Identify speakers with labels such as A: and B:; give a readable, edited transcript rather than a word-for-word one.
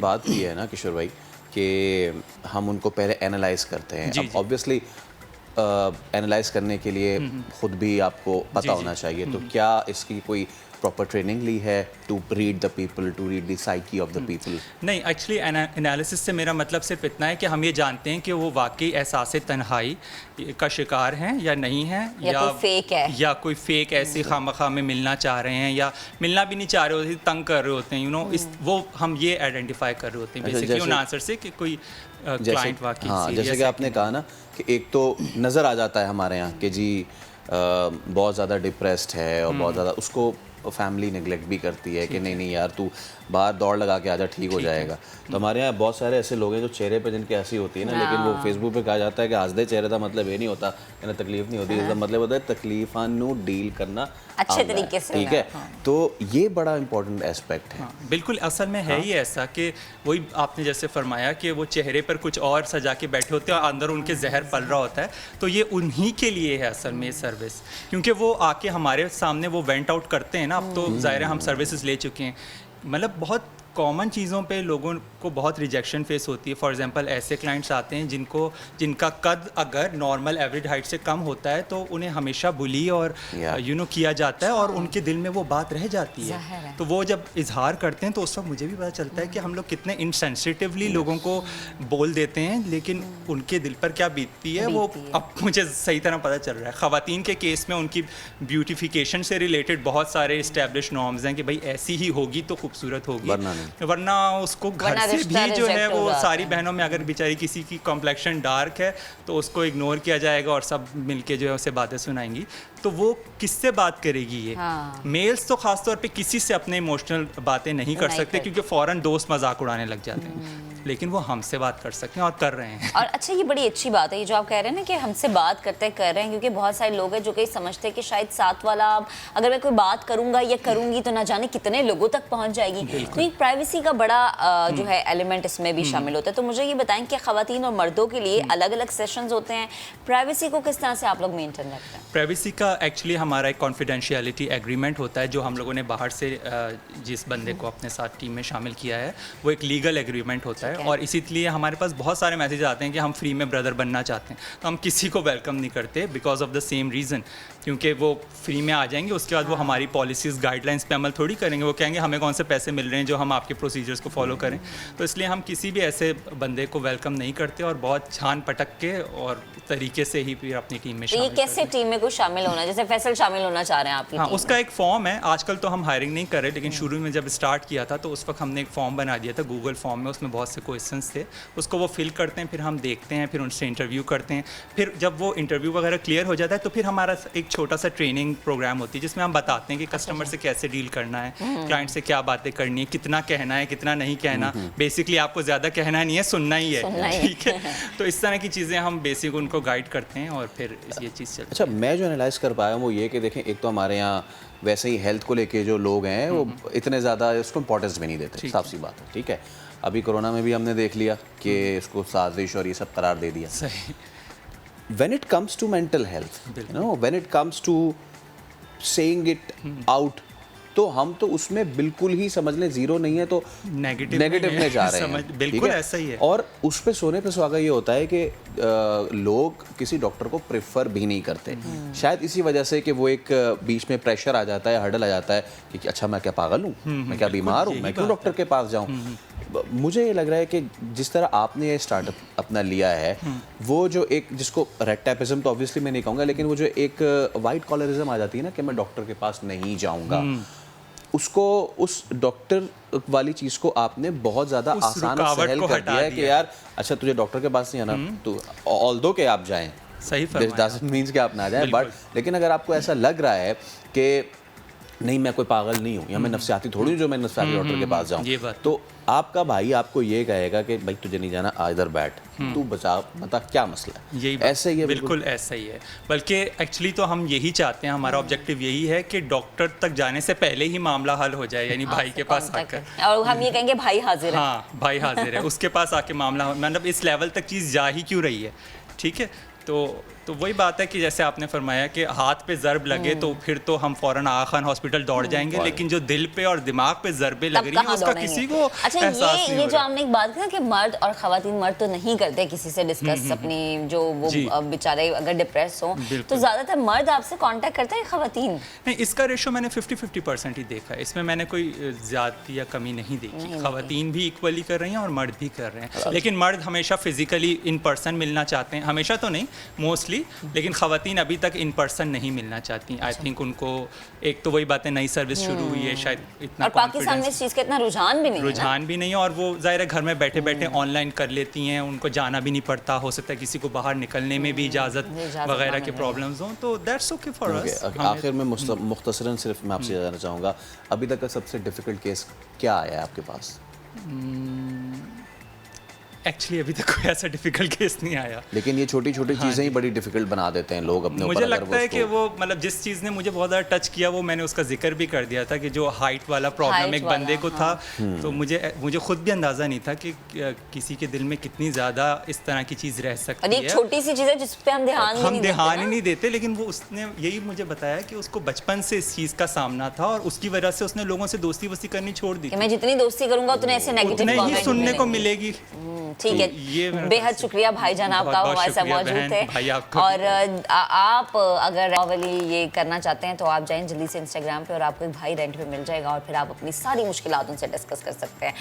A: بات کی ہے نا کشور بھائی کہ ہم ان کو پہلے اینالائز کرتے ہیں. اب آبویسلی اینالائز کرنے کے لیے خود بھی آپ کو پتہ ہونا چاہیے, تو کیا اس کی کوئی پراپر ٹریننگ لی ہے to read the people, to read the psyche of the people?
B: نہیں, ایکچولی انالیسس سے میرا مطلب صرف اتنا ہے کہ ہم یہ جانتے ہیں کہ وہ واقعی احساس تنہائی کا شکار ہیں یا نہیں ہیں, یا کوئی فیک ایسی خواہ میں ملنا چاہ رہے ہیں یا ملنا بھی نہیں چاہ رہے ہوتے, تنگ کر رہے ہوتے ہیں, وہ ہم یہ آئیڈینٹیفائی کر رہے ہوتے ہیں بیسیکلی ان آنسر سے کہ کوئی کلائنٹ واقعی.
A: ہاں, جیسے کہ آپ نے کہا نا کہ ایک تو نظر آ جاتا ہے ہمارے یہاں کہ جی بہت زیادہ ڈپریسڈ ہے اور بہت زیادہ, اس کو فیملی نگلیکٹ بھی کرتی ہے کہ نہیں یار تو باہر دوڑ لگا کے آجا, ٹھیک ہو جائے گا. تو ہمارے یہاں بہت سارے ایسے لوگ ہیں جو چہرے پہ جن کی ایسی ہوتی ہے نا, لیکن وہ فیس بک پہ کہا جاتا ہے کہ ہنسدے چہرے کا مطلب یہ نہیں ہوتا کہ تکلیف نہیں ہوتی, اس کا مطلب ہوتا ہے تکلیفاں نو ڈیل کرنا
C: اچھے طریقے سے,
A: ٹھیک ہے. تو یہ بڑا امپورٹنٹ ایسپیکٹ ہے.
B: بالکل, اصل میں ہے ہی ایسا کہ وہی آپ نے جیسے فرمایا کہ وہ چہرے پر کچھ اور سجا کے بیٹھے ہوتے ہیں اور اندر ان کے زہر پل رہا ہوتا ہے. تو یہ انہی کے لیے ہے اصل میں یہ سروس, کیونکہ وہ آ کے ہمارے سامنے وہ وینٹ آؤٹ کرتے ہیں نا. اب تو ظاہر ہے ہم سروسز لے چکے ہیں, مطلب بہت کامن چیزوں پہ لوگوں کو بہت ریجیکشن فیس ہوتی ہے. فار ایگزامپل ایسے کلائنٹس آتے ہیں جن کا قد اگر نارمل ایوریج ہائٹ سے کم ہوتا ہے تو انہیں ہمیشہ بلی اور کیا جاتا ہے, اور ان کے دل میں وہ بات رہ جاتی ہے. تو وہ جب اظہار کرتے ہیں تو اس وقت مجھے بھی پتہ چلتا ہے کہ ہم لوگ کتنے انسینسٹیولی لوگوں کو بول دیتے ہیں, لیکن ان کے دل پر کیا بیتتی ہے وہ اب مجھے صحیح طرح پتہ چل رہا ہے. خواتین کے کیس میں ان کی بیوٹیفیکیشن سے ریلیٹڈ بہت سارے اسٹیبلش نارمز ہیں کہ بھائی ایسی ہی ہوگی تو خوبصورت ہوگی, ورنہ اس کو گھر سے بھی جو ہے وہ ساری بہنوں میں اگر بیچاری کسی کی کمپلیکشن ڈارک ہے تو اس کو اگنور کیا جائے گا اور سب مل کے جو ہے اسے باتیں سنائیں گی. تو وہ کس سے بات کرے گی؟ یہ میلز تو خاص طور پہ کسی سے اپنے ایموشنل باتیں نہیں کر سکتے کیونکہ فوراً دوست مذاق اڑانے لگ جاتے ہیں, لیکن وہ ہم سے بات کر سکتے ہیں اور کر رہے ہیں.
C: اور اچھا, یہ بڑی اچھی بات ہے یہ جو آپ کہہ رہے ہیں نا کہ ہم سے بات کرتے کر رہے ہیں, کیونکہ بہت سارے لوگ ہیں جو کہ سمجھتے ہیں کہ شاید ساتھ والا اگر میں کوئی بات کروں گا یا کروں گی تو نہ جانے کتنے لوگوں تک پہنچ جائے گی. تو ایک پرائیویسی کا بڑا جو ہے ایلیمنٹ اس میں بھی شامل ہوتا ہے. تو مجھے یہ بتائیں کہ خواتین اور مردوں کے لیے الگ الگ سیشنز ہوتے ہیں, پرائیویسی کو کس طرح سے آپ لوگ مینٹین رکھتے ہیں؟
B: پرائیویسی کا ایکچولی ہمارا ایک کانفیڈینشیلٹی ایگریمنٹ ہوتا ہے جو ہم لوگوں نے باہر سے جس بندے کو اپنے ساتھ ٹیم میں شامل کیا ہے, وہ ایک لیگل ایگریمنٹ ہوتا ہے. اور اسی لیے ہمارے پاس بہت سارے میسیج آتے ہیں کہ ہم فری میں بردر بننا چاہتے ہیں, تو ہم کسی کو ویلکم نہیں کرتے because of the same reason, کیونکہ وہ فری میں آ جائیں گے, اس کے بعد وہ ہماری پالیسیز گائیڈ لائنس پہ عمل تھوڑی کریں گے. وہ کہیں گے ہمیں کون سے پیسے مل رہے ہیں جو ہم آپ کے پروسیجرز کو فالو کریں. تو اس لیے ہم کسی بھی ایسے بندے کو ویلکم نہیں کرتے اور بہت چھان پٹک کے اور طریقے سے ہی پھر اپنی ٹیم میں شامل.
C: یہ کیسے ٹیم میں کوئی شامل ہونا, جیسے فیصل شامل ہونا چاہ رہے ہیں آپ کی؟
B: ہاں, اس کا ایک فارم ہے. آج کل تو ہم ہائرنگ نہیں کر رہے, لیکن شروع میں جب اسٹارٹ کیا تھا تو اس وقت ہم نے ایک فارم بنا دیا تھا گوگل فارم میں, اس میں بہت سے کویشچنس تھے, اس کو وہ فل کرتے ہیں, پھر ہم دیکھتے ہیں, پھر ان سے انٹرویو کرتے ہیں. پھر جب وہ انٹرویو وغیرہ کلیئر ہو جاتا ہے تو پھر ہمارا ایک چھوٹا سا ٹریننگ پروگرام ہوتی ہے جس میں ہم بتاتے ہیں کہ کسٹمر سے کیسے ڈیل کرنا ہے, کلائنٹ سے کیا باتیں کرنی ہے, کتنا کہنا ہے کتنا نہیں کہنا. بیسکلی آپ کو زیادہ کہنا نہیں ہے, سننا ہی ہے, ٹھیک ہے. تو اس طرح کی چیزیں ہم بیسک ان کو گائیڈ کرتے ہیں اور پھر یہ چیز چلتی ہے.
A: اچھا, میں جو انالائز کر پایا ہوں وہ یہ کہ دیکھیں, ایک تو ہمارے یہاں ویسے ہی ہیلتھ کو لے کے جو لوگ ہیں وہ اتنے زیادہ اس کو امپورٹنس بھی نہیں دیتے, صاف سی بات ہے, ٹھیک ہے. ابھی کورونا میں بھی ہم نے دیکھ لیا کہ اس کو سازش اور یہ سب قرار دے دیا.
B: صحیح.
A: when it comes to mental health, you know, when it comes to saying it out, تو ہم تو اس میں بالکل ہی سمجھ لیں زیرو نہیں ہے, تو نیگیٹو میں جا رہے ہیں.
B: بالکل ایسا ہی ہے.
A: اور اس پہ سونے پہ سہاگا یہ ہوتا ہے کہ لوگ کسی ڈاکٹر کو پریفر بھی نہیں کرتے, شاید اسی وجہ سے کہ وہ ایک بیچ میں پریشر آ جاتا ہے, ہرڈل آ جاتا ہے کہ اچھا میں کیا پاگل ہوں, میں کیا بیمار ہوں, میں کیوں ڈاکٹر کے پاس جاؤں. مجھے یہ لگ رہا ہے کہ جس طرح آپ نے یہ اسٹارٹ اپ اپنا لیا ہے, وہ جو ایک جس کو ریڈ ٹیپزم تو آبویسلی میں نہیں کہوں گا, لیکن وہ جو ایک وائٹ کالرزم آ جاتی ہے نا کہ میں ڈاکٹر کے پاس نہیں جاؤں گا, اس کو اس ڈاکٹر والی چیز کو آپ نے بہت زیادہ آسان اور سہل کر دیا ہے کہ یار اچھا تجھے ڈاکٹر کے پاس نہیں آنا, تو آلدو کہ آپ جائیں,
B: صحیح فرمایا,
A: ڈزنٹ مینس کہ آپ نہ جائیں, بٹ لیکن اگر آپ کو ایسا لگ رہا ہے کہ نہیں میں کوئی پاگل نہیں ہوں یا میں نفسیاتی تھوڑی ہوں جو میں نفسیاتی ڈاکٹر کے پاس جاؤں, تو آپ کا بھائی آپ کو یہ کہے گا کہ بھائی تجھے نہیں جانا, ادھر بیٹھ, تو بتا کیا مسئلہ ہے.
B: یہی ایسا ہی ہے, بالکل ایسا ہی ہے. بلکہ ایکچولی تو ہم یہی چاہتے ہیں, ہمارا آبجیکٹیو یہی ہے کہ ڈاکٹر تک جانے سے پہلے ہی معاملہ حل ہو جائے, یعنی بھائی کے پاس آ کر,
C: اور ہم یہ کہیں گے بھائی حاضر ہے.
B: ہاں, بھائی حاضر ہے, اس کے پاس آ کے معاملہ, مطلب اس لیول تک چیز جا ہی کیوں رہی ہے, ٹھیک ہے. تو تو وہی بات ہے کہ جیسے آپ نے فرمایا کہ ہاتھ پہ ضرب لگے تو پھر تو ہم فوراً آغا خان ہاسپٹل دوڑ جائیں گے، لیکن جو دل پہ اور دماغ پہ ضربیں لگ رہی ہیں اس کا کسی کو
C: اچھا یہ جو ہم نے ایک بات کی کہ مرد اور خواتین، مرد تو نہیں کرتے کسی سے ڈسکس اپنی جو وہ بیچارے اگر ڈپریس ہوں، تو زیادہ تر مرد آپ سے کانٹیکٹ کرتے ہیں خواتین؟
B: نہیں، اس کا ریشو میں نے 50-50% ہی دیکھا ہے، اس میں نے کوئی زیادتی یا کمی نہیں دیکھی. خواتین بھی ایکولی کر رہی ہیں اور مرد بھی کر رہے ہیں، لیکن مرد ہمیشہ فزیکلی ان پرسن ملنا چاہتے ہیں، ہمیشہ تو نہیں موسٹلی، لیکن خواتین ابھی تک ان پرسن نہیں ملنا چاہتی. آئی تھنک ان کو ایک تو وہی بات ہے، نئی سروس شروع ہوئی ہے، شاید اتنا
C: اور پاکستان میں اس چیز کا اتنا رجحان بھی نہیں ہے،
B: اور وہ ظاہر ہے گھر میں بیٹھے بیٹھے آن لائن کر لیتی ہیں، ان کو جانا بھی نہیں پڑتا، ہو سکتا ہے کسی کو باہر نکلنے میں بھی اجازت وغیرہ کے پرابلمز ہوں، تو دیٹس اوکے فار اس.
A: آخر میں مختصراً صرف میں آپ سے جاننا چاہوں گا، ابھی تک کا سب سے ڈیفیکلٹ کیس کیا آیا ہے آپ کے پاس؟
B: ایکچولی ابھی تک کوئی ایسا ڈیفیکلٹ کیس نہیں آیا،
A: لیکن یہ چھوٹی چھوٹی چیزیں ہی بڑی ڈیفیکلٹ بنا دیتے ہیں لوگ اپنے اوپر.
B: مجھے لگتا ہے کہ وہ مطلب جس چیز نے مجھے بہت زیادہ ٹچ کیا وہ میں نے اس کا ذکر بھی کر دیا تھا کہ جو ہائٹ والا پرابلم ایک بندے کو تھا، تو مجھے خود بھی اندازہ نہیں تھا کہ کسی کے دل میں کتنی زیادہ اس طرح کی چیز رہ سکتی ہے.
C: ایک چھوٹی سی چیز ہے جس پہ ہم
B: دھیان ہی نہیں دیتے، لیکن وہ اس نے یہی مجھے بتایا کہ اس کو بچپن سے اس چیز کا سامنا تھا اور اس کی وجہ سے اس نے لوگوں سے دوستی وستی کرنی چھوڑ دی.
C: میں جتنی دوستی کروں گا اتنے ایسے نیگیٹو
B: نہیں سننے کو ملے گی.
C: ٹھیک ہے، بے حد شکریہ بھائی جان آپ کا ہمارے ساتھ موجود تھے. اور آپ اگر والی یہ کرنا چاہتے ہیں تو آپ جائیں جلدی سے انسٹاگرام پہ اور آپ کو ایک بھائی رینٹ پہ مل جائے گا اور پھر آپ اپنی ساری مشکلات ان سے ڈسکس کر سکتے ہیں.